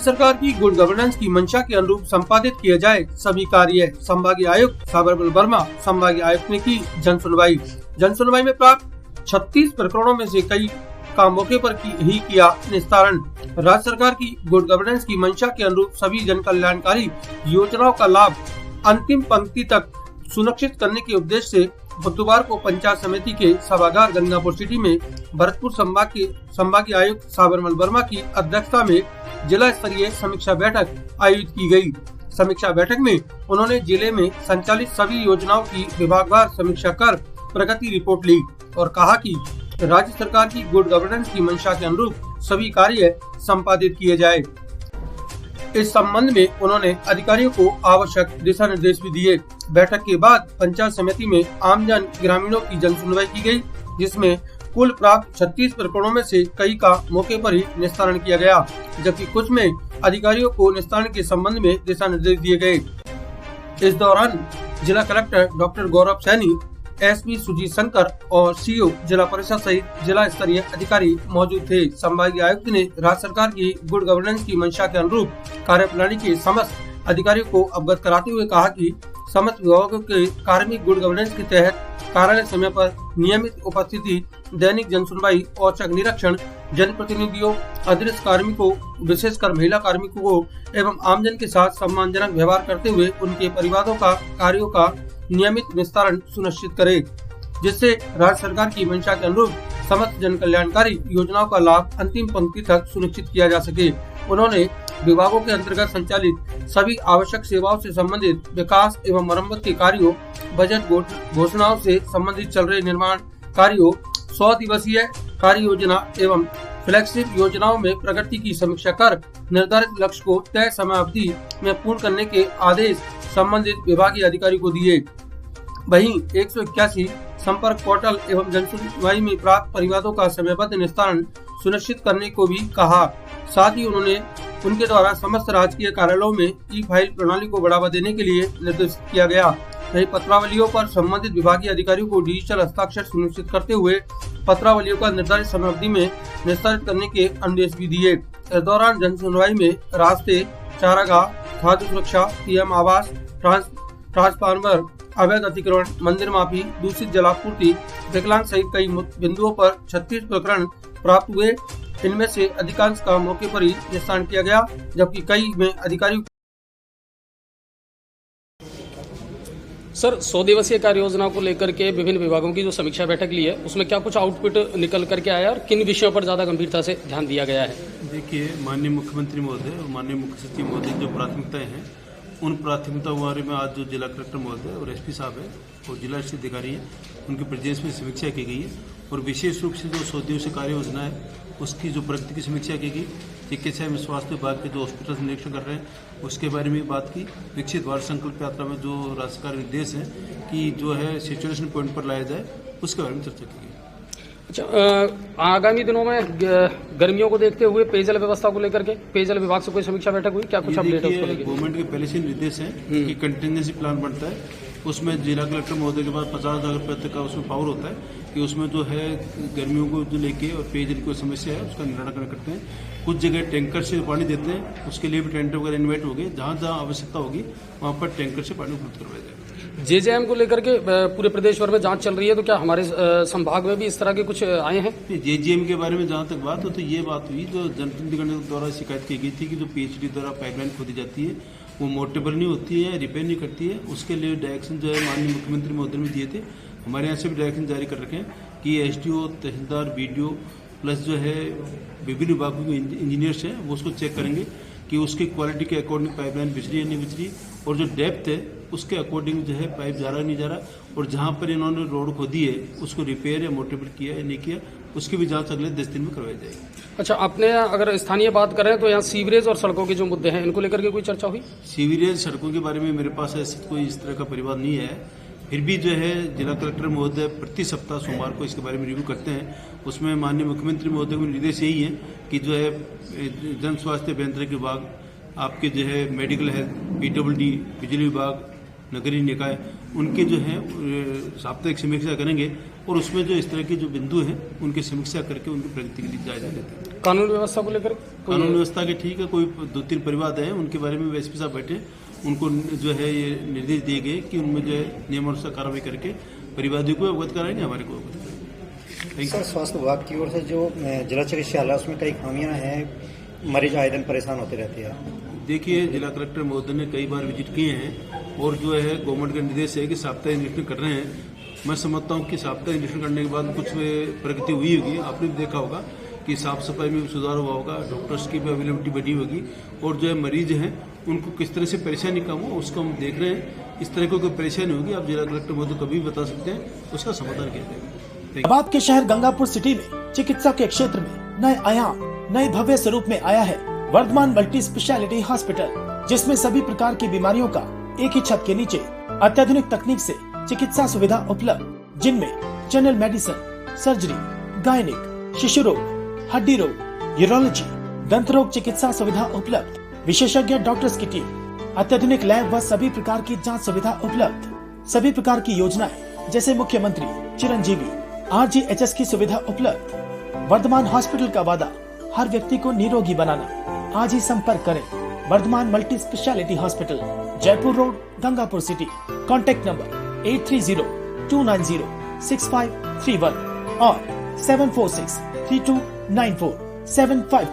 सरकार की good governance की मंशा के अनुरूप संपादित किए जाए सभी कार्य। संभागीय आयुक्त साबरमल वर्मा संभागीय आयुक्त ने की जन सुनवाई में प्राप्त 36 प्रकरणों में से कई का मौके पर ही किया निस्तारण। राज्य सरकार की गुड गवर्नेंस की मंशा के अनुरूप सभी जन कल्याणकारी योजनाओं का लाभ अंतिम पंक्ति तक सुनिश्चित करने के उद्देश्य से बुधवार को पंचायत समिति के सभागार गंगापुर सिटी में भरतपुर संभाग के संभागीय आयुक्त साबरमल वर्मा की अध्यक्षता में जिला स्तरीय समीक्षा बैठक आयोजित की गई। समीक्षा बैठक में उन्होंने जिले में संचालित सभी योजनाओं की विभागवार समीक्षा कर प्रगति रिपोर्ट ली और कहा कि राज्य सरकार की गुड गवर्नेंस की मंशा के अनुरूप सभी कार्य संपादित किए जाए। इस संबंध में उन्होंने अधिकारियों को आवश्यक दिशा निर्देश भी दिए। बैठक के बाद पंचायत समिति में आमजन ग्रामीणों की जन सुनवाई की गई, जिसमें कुल प्राप्त 36 प्रकरणों में से कई का मौके पर ही निस्तारण किया गया, जबकि कुछ में अधिकारियों को निस्तारण के संबंध में दिशा निर्देश दिए गए। इस दौरान जिला कलेक्टर डॉक्टर गौरव सैनी, एसपी सुजीत शंकर और सीओ जिला परिषद सहित जिला स्तरीय अधिकारी मौजूद थे। संभागीय आयुक्त ने राज्य सरकार की गुड गवर्नेंस की मंशा के अनुरूप कार्यप्रणाली के समस्त अधिकारियों को अवगत कराते हुए कहा कि समस्त विभागों के कार्मिक गुड गवर्नेंस के तहत कार्यालय समय पर नियमित उपस्थिति, दैनिक जन सुनवाई, औचक निरीक्षण, जनप्रतिनिधियों, अदृश्य कार्मिकों, विशेषकर महिला कार्मिकों को एवं आमजन के साथ सम्मानजनक व्यवहार करते हुए उनके परिवारों का कार्यों का नियमित निस्तारण सुनिश्चित करे, जिससे राज्य सरकार की मंशा के अनुरूप समस्त जन कल्याणकारी योजनाओं का लाभ अंतिम पंक्ति तक सुनिश्चित किया जा सके। उन्होंने विभागों के अंतर्गत संचालित सभी आवश्यक सेवाओं से संबंधित विकास एवं मरम्मत के कार्यों, बजट घोषणाओं से संबंधित चल रहे निर्माण कार्यों, 100 दिवसीय कार्य योजना एवं फ्लैगशिप योजनाओं में प्रगति की समीक्षा कर निर्धारित लक्ष्य को तय समय अवधि में पूर्ण करने के आदेश संबंधित विभागीय अधिकारी को दिए। वहीं 181 संपर्क पोर्टल एवं जन सुनवाई में प्राप्त परिवादों का समयबद्ध निस्तारण सुनिश्चित करने को भी कहा। साथ ही उन्होंने उनके द्वारा समस्त राजकीय कार्यालयों में ई फाइल प्रणाली को बढ़ावा देने के लिए निर्देशित किया गया। वहीं पत्रावलियों पर संबंधित विभागीय अधिकारियों को डिजिटल हस्ताक्षर सुनिश्चित करते हुए पत्रावलियों का निर्धारित समयावधि में निस्तारित करने के निर्देश भी दिए। इस दौरान जन सुनवाई में रास्ते, चारागाह, खाद्य सुरक्षा, पीएम आवास, ट्रांसफार्मर, अवैध अतिक्रमण, मंदिर माफी, दूषित जलापूर्ति, विकलांग सहित कई बिंदुओं पर 36 प्रकरण प्राप्त हुए। इनमें से अधिकांश का मौके पर ही निस्तारण किया गया, जबकि कई में अधिकारियों सर 100 दिवसीय कार्य योजना को लेकर के विभिन्न विभागों की जो समीक्षा बैठक ली है, उसमें क्या कुछ आउटपुट निकल करके आया और किन विषयों पर ज्यादा गंभीरता से ध्यान दिया गया है? देखिए, माननीय मुख्यमंत्री महोदय और माननीय मुख्य सचिव महोदय की जो प्राथमिकताएं हैं, उन प्राथमिकताओं के बारे में आज जो जिला कलेक्टर महोदय और एसपी साहब है और जिला स्थित अधिकारी हैं, उनके प्रेजेंस में समीक्षा की गई है और विशेष रूप से जो 100 दिवसीय कार्य योजना है उसकी जो प्रगति की समीक्षा की गई। चिकित्सा एवं स्वास्थ्य विभाग के जो हॉस्पिटल निरीक्षण कर रहे हैं उसके बारे में बात की। विकसित भारत संकल्प यात्रा में जो राज्य सरकार निर्देश है कि जो है सिचुएशन पॉइंट पर लाया जाए, उसके बारे में चर्चा की गई। अच्छा, आगामी दिनों में गर्मियों को देखते हुए पेयजल व्यवस्था को लेकर के पेयजल विभाग से कोई समीक्षा बैठक हुई? क्या कुछ अपडेट है उसको लेकर? गवर्नमेंट के पहले से निर्देश है कि कंटिजेंसी प्लान बनता है, उसमें जिला कलेक्टर महोदय के पास 50,000 रुपये तक का उसमें पावर होता है कि उसमें जो है गर्मियों को जो लेके और पेयजल की समस्या है उसका निराकरण करते हैं। कुछ जगह टैंकर से पानी देते हैं, उसके लिए भी टेंडर वगैरह इन्वाइट हो गए। जहाँ जहाँ आवश्यकता होगी वहाँ पर टैंकर से पानी उपलब्ध करवाया जाएगा। जेजेएम को लेकर के पूरे प्रदेश भर में जांच चल रही है, तो क्या हमारे संभाग में भी इस तरह के कुछ आए हैं? जेजेएम के बारे में जहाँ तक बात हो तो ये बात हुई, जो जनप्रतिनिधिगण द्वारा शिकायत की गई थी कि जो पीएचडी द्वारा पाइपलाइन खोदी जाती है वो मोर्टेबल नहीं होती है, रिपेयर नहीं करती है। उसके लिए डायरेक्शन जो है माननीय मुख्यमंत्री महोदय ने दिए थे। हमारे यहाँ से भी डायरेक्शन जारी कर रखे हैं कि एसडीओ, तहसीलदार, बीडीओ प्लस जो है विभिन्न विभागों के इंजीनियर्स हैं वो उसको चेक करेंगे कि उसकी क्वालिटी के अकॉर्डिंग पाइपलाइन बिछ रही है नहीं बिछ रही, और जो डेप्थ है उसके अकॉर्डिंग जो है पाइप जा रहा नहीं जा रहा, और जहाँ पर इन्होंने रोड खोदी है उसको रिपेयर या मोर्टेबल किया या नहीं किया, उसकी भी जांच अगले 10 दिन में करवाई जाएगी। अच्छा, अपने अगर स्थानीय बात करें तो यहाँ सीवरेज और सड़कों के जो मुद्दे हैं इनको लेकर के कोई चर्चा हुई? सीवरेज सड़कों के बारे में मेरे पास ऐसा कोई इस तरह का परिवाद नहीं है। फिर भी जो है जिला कलेक्टर महोदय प्रति सप्ताह सोमवार को इसके बारे में रिव्यू करते हैं। उसमें माननीय मुख्यमंत्री महोदय के निर्देश यही है कि जो है जन स्वास्थ्य अभियंत्रण विभाग, आपके जो है मेडिकल हेल्थ, पीडब्ल्यूडी, बिजली विभाग, नगरीय निकाय, उनके जो है साप्ताहिक समीक्षा करेंगे और उसमें जो इस तरह के जो बिंदु हैं उनकी समीक्षा करके उनकी प्रगति के लिए जायजा लेते हैं। कानून व्यवस्था को लेकर कानून व्यवस्था के ठीक है, कोई 2-3 परिवाद हैं उनके बारे में एसपी साहब बैठे, उनको जो है ये निर्देश दिए गए कि उनमें जो है नियमानुसार कार्रवाई करके परिवादियों को अवगत कराएंगे, हमारे को अवगत कराएंगे। सर, स्वास्थ्य विभाग की ओर से जो जिला चिकित्सालय है उसमें कई खामियां हैं, मरीज आए दिन परेशान होते रहते हैं। देखिए, जिला कलेक्टर महोदय ने कई बार विजिट किए हैं और जो है गवर्नमेंट का निर्देश है कि साप्ताहिक निरीक्षण कर रहे हैं। मैं समझता हूँ कि साप्ताहिक निरीक्षण करने के बाद कुछ प्रगति हुई होगी। आपने भी देखा होगा कि साफ सफाई में भी सुधार हुआ होगा, डॉक्टर्स की भी अवेलेबिलिटी बढ़ी होगी और जो है मरीज हैं उनको किस तरह से परेशानी कम हो उसको हम देख रहे हैं। इस तरह की कोई परेशानी होगी आप जिला कलेक्टर महोदय कभी भी बता सकते हैं, उसका समाधान किया जाएगा। अब आपके शहर गंगापुर सिटी में चिकित्सा के क्षेत्र में नए आयाम, नए भव्य स्वरूप में आया है वर्धमान मल्टी स्पेशलिटी हॉस्पिटल, जिसमें सभी प्रकार की बीमारियों का एक ही छत के नीचे अत्याधुनिक तकनीक से चिकित्सा सुविधा उपलब्ध, जिनमें जनरल मेडिसिन, सर्जरी, गायनिक, शिशु रोग, हड्डी रोग, यूरोलॉजी, दंत रोग चिकित्सा सुविधा उपलब्ध, विशेषज्ञ डॉक्टर्स की टीम, अत्याधुनिक लैब व सभी प्रकार की जांच सुविधा उपलब्ध, सभी प्रकार की योजनाएं जैसे मुख्यमंत्री चिरंजीवी RGHS की सुविधा उपलब्ध। वर्धमान हॉस्पिटल का वादा हर व्यक्ति को निरोगी बनाना। आज ही संपर्क करें Vardhman multi speciality hospital, Jaipur road, Gangapur city. Contact number 8302906531 और 746329475।